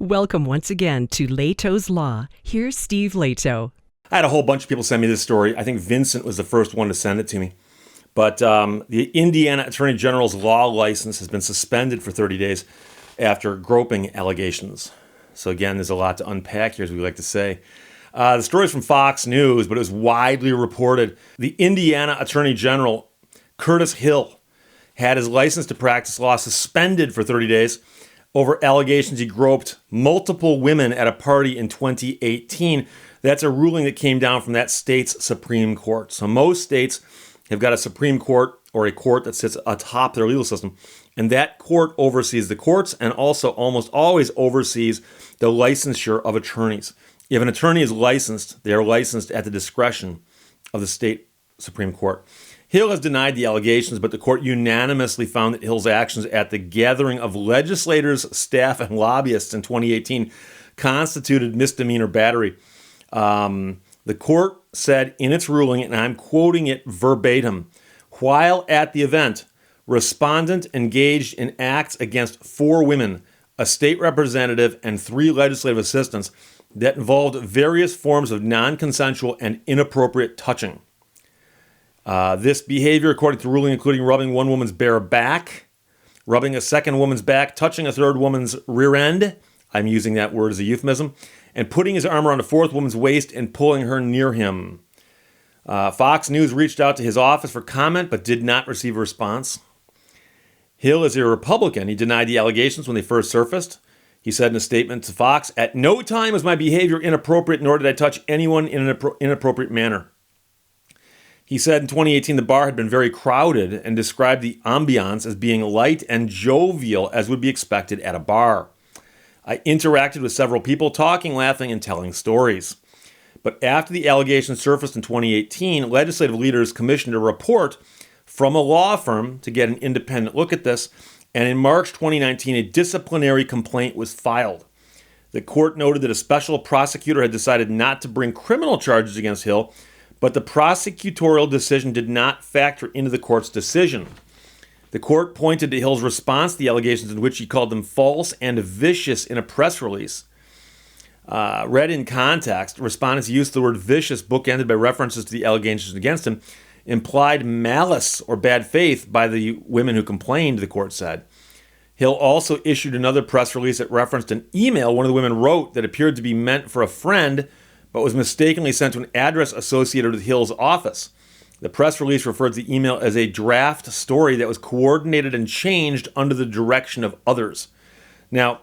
Welcome once again to Lehto's Law. Here's Steve Lehto. I had a whole bunch of people send me this story. I think Vincent was the first one to send it to me. But the Indiana Attorney General's law license has been suspended for 30 days after groping allegations. So again, there's a lot to unpack here, as we like to say. The story is from Fox News, but it was widely reported. The Indiana Attorney General, Curtis Hill, had his license to practice law suspended for 30 days over allegations he groped multiple women at a party in 2018. That's a ruling that came down from that state's Supreme Court. So most states have got a Supreme Court or a court that sits atop their legal system, and that court oversees the courts and also almost always oversees the licensure of attorneys. If an attorney is licensed, they are licensed at the discretion of the state Supreme Court. Hill has denied the allegations, but the court unanimously found that Hill's actions at the gathering of legislators, staff, and lobbyists in 2018 constituted misdemeanor battery. The court said in its ruling, and I'm quoting it verbatim, while at the event, respondent engaged in acts against 4 women, a state representative, and 3 legislative assistants that involved various forms of non-consensual and inappropriate touching. This behavior, according to the ruling, including rubbing one woman's bare back, rubbing a second woman's back, touching a third woman's rear end, I'm using that word as a euphemism, and putting his arm around a 4th woman's waist and pulling her near him. Fox News reached out to his office for comment, but did not receive a response. Hill is a Republican. He denied the allegations when they first surfaced. He said in a statement to Fox, "At no time was my behavior inappropriate, nor did I touch anyone in an inappropriate manner." He said in 2018 the bar had been very crowded and described the ambiance as being light and jovial as would be expected at a bar. I interacted with several people, talking, laughing, and telling stories. But after the allegations surfaced in 2018, legislative leaders commissioned a report from a law firm to get an independent look at this, and in March 2019, a disciplinary complaint was filed. The court noted that a special prosecutor had decided not to bring criminal charges against Hill, but the prosecutorial decision did not factor into the court's decision. The court pointed to Hill's response to the allegations, in which he called them false and vicious in a press release. Read in context, respondents used the word vicious, bookended by references to the allegations against him, implied malice or bad faith by the women who complained, the court said. Hill also issued another press release that referenced an email one of the women wrote that appeared to be meant for a friend, but was mistakenly sent to an address associated with Hill's office. The press release referred to the email as a draft story that was coordinated and changed under the direction of others. Now,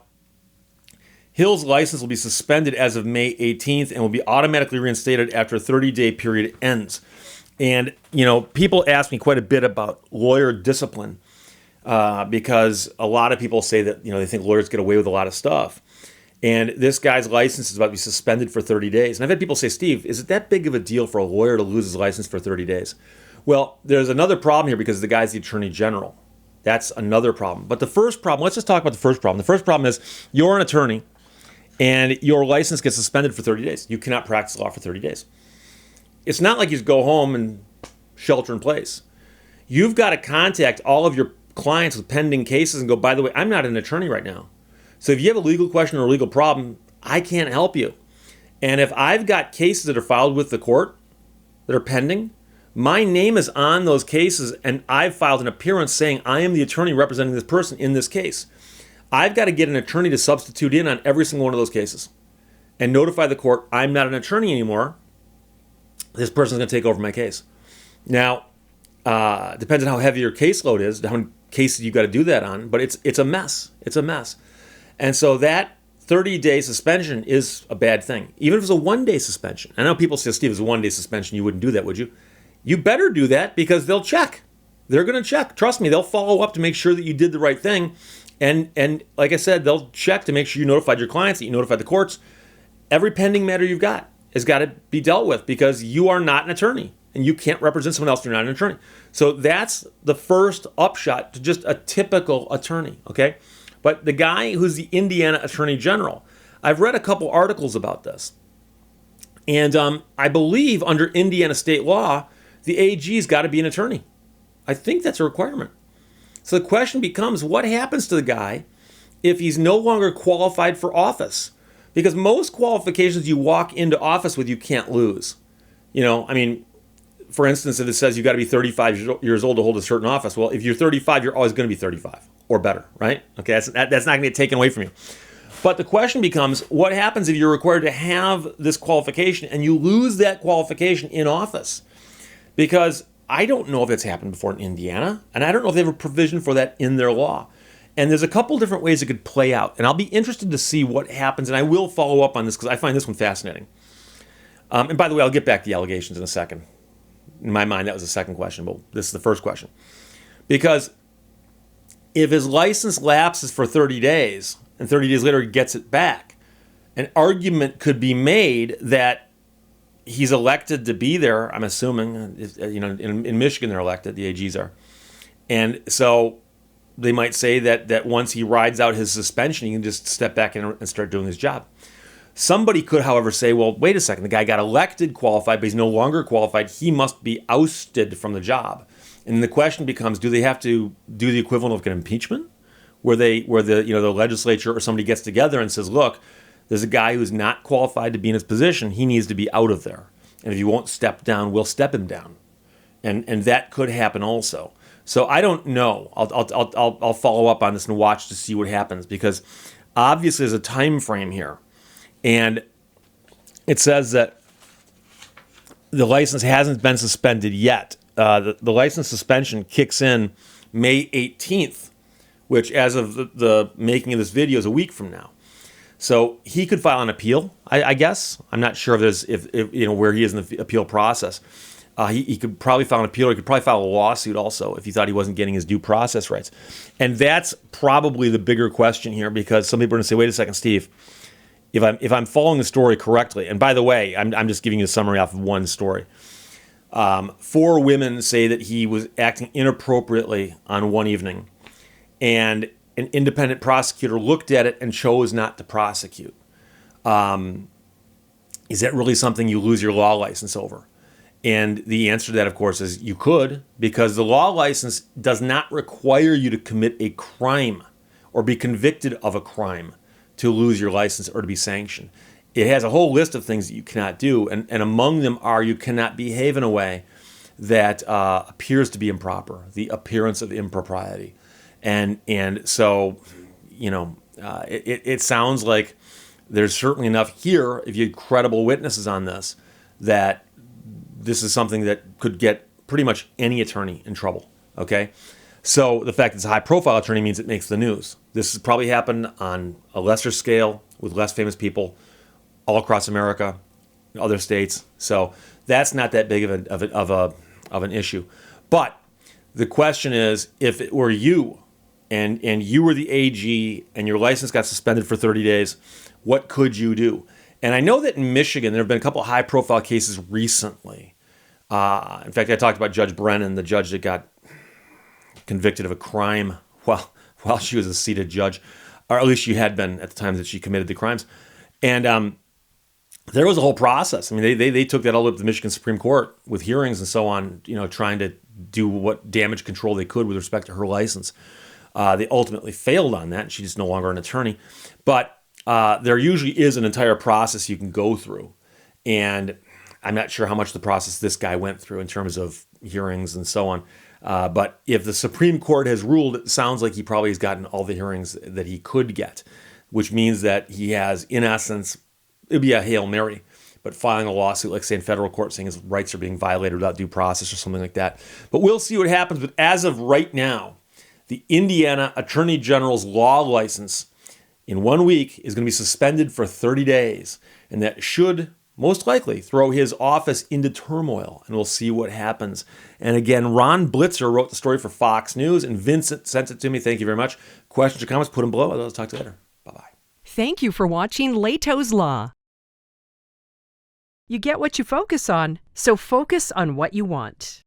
Hill's license will be suspended as of May 18th and will be automatically reinstated after a 30-day period ends. And, people ask me quite a bit about lawyer discipline because a lot of people say that, they think lawyers get away with a lot of stuff. And this guy's license is about to be suspended for 30 days. And I've had people say, Steve, is it that big of a deal for a lawyer to lose his license for 30 days? Well, there's another problem here because the guy's the Attorney General. That's another problem. But the first problem, let's just talk about the first problem. The first problem is you're an attorney and your license gets suspended for 30 days. You cannot practice law for 30 days. It's not like you just go home and shelter in place. You've got to contact all of your clients with pending cases and go, by the way, I'm not an attorney right now. So if you have a legal question or a legal problem, I can't help you. And if I've got cases that are filed with the court that are pending, my name is on those cases and I've filed an appearance saying I am the attorney representing this person in this case. I've got to get an attorney to substitute in on every single one of those cases and notify the court I'm not an attorney anymore. This person's going to take over my case. Now, depends on how heavy your caseload is, how many cases you got to do that on, but it's a mess. It's a mess. And so that 30-day suspension is a bad thing. Even if it's a 1-day suspension. I know people say, Steve, it's a 1-day suspension. You wouldn't do that, would you? You better do that because they'll check. They're going to check. Trust me, they'll follow up to make sure that you did the right thing. And like I said, they'll check to make sure you notified your clients, that you notified the courts. Every pending matter you've got has got to be dealt with because you are not an attorney. And you can't represent someone else if you're not an attorney. So that's the first upshot to just a typical attorney, okay? But the guy who's the Indiana Attorney General, I've read a couple articles about this. And I believe under Indiana state law, the AG's got to be an attorney. I think that's a requirement. So the question becomes, what happens to the guy if he's no longer qualified for office. Because most qualifications you walk into office with, you can't lose. I mean, for instance, if it says you got to be 35 years old to hold a certain office, well, if you're 35, you're always going to be 35 or better, right? Okay, that's not going to get taken away from you. But the question becomes, what happens if you're required to have this qualification and you lose that qualification in office? Because I don't know if it's happened before in Indiana, and I don't know if they have a provision for that in their law. And there's a couple different ways it could play out. And I'll be interested to see what happens, and I will follow up on this because I find this one fascinating. And by the way, I'll get back to the allegations in a second. In my mind, that was the second question, but this is the first question. Because if his license lapses for 30 days, and 30 days later he gets it back, an argument could be made that he's elected to be there, I'm assuming. In Michigan they're elected, the AGs are. And so they might say that once he rides out his suspension, he can just step back in and start doing his job. Somebody could, however, say, well, wait a second, the guy got elected qualified, but he's no longer qualified. He must be ousted from the job. And the question becomes, do they have to do the equivalent of an impeachment? Where the legislature or somebody gets together and says, look, there's a guy who's not qualified to be in his position. He needs to be out of there. And if he won't step down, we'll step him down. And that could happen also. So I don't know. I'll follow up on this and watch to see what happens, because obviously there's a time frame here. And it says that the license hasn't been suspended yet. The license suspension kicks in May 18th, which as of the making of this video is a week from now. So he could file an appeal, I guess. I'm not sure if where he is in the appeal process. He could probably file an appeal, or he could probably file a lawsuit also if he thought he wasn't getting his due process rights. And that's probably the bigger question here, because some people are going to say, wait a second, Steve, if I'm following the story correctly, and by the way, I'm just giving you a summary off of one story. 4 women say that he was acting inappropriately on one evening, and an independent prosecutor looked at it and chose not to prosecute. Is that really something you lose your law license over? And the answer to that, of course, is you could, because the law license does not require you to commit a crime or be convicted of a crime to lose your license or to be sanctioned. It has a whole list of things that you cannot do, and among them are you cannot behave in a way that appears to be improper, the appearance of impropriety. And so, it sounds like there's certainly enough here, if you had credible witnesses on this, that this is something that could get pretty much any attorney in trouble, okay? So the fact that it's a high-profile attorney means it makes the news. This has probably happened on a lesser scale with less famous people all across America, other states. So that's not that big of an issue. But the question is, if it were you and you were the AG and your license got suspended for 30 days, what could you do? And I know that in Michigan, there have been a couple of high-profile cases recently. In fact, I talked about Judge Brennan, the judge that got convicted of a crime while she was a seated judge, or at least she had been at the time that she committed the crimes. And there was a whole process. I mean, they took that all up to the Michigan Supreme Court with hearings and so on, trying to do what damage control they could with respect to her license. They ultimately failed on that, and she's no longer an attorney. But there usually is an entire process you can go through. And I'm not sure how much the process this guy went through in terms of hearings and so on. But if the Supreme Court has ruled, it sounds like he probably has gotten all the hearings that he could get, which means that he has, in essence, it'd be a Hail Mary, but filing a lawsuit, like say in federal court, saying his rights are being violated without due process or something like that. But we'll see what happens. But as of right now, the Indiana Attorney General's law license in 1 week is going to be suspended for 30 days. And that should most likely throw his office into turmoil, and we'll see what happens. And again, Ron Blitzer wrote the story for Fox News, and Vincent sent it to me. Thank you very much. Questions or comments, put them below. I'll talk to you later. Bye-bye. Thank you for watching Lehto's Law. You get what you focus on, so focus on what you want.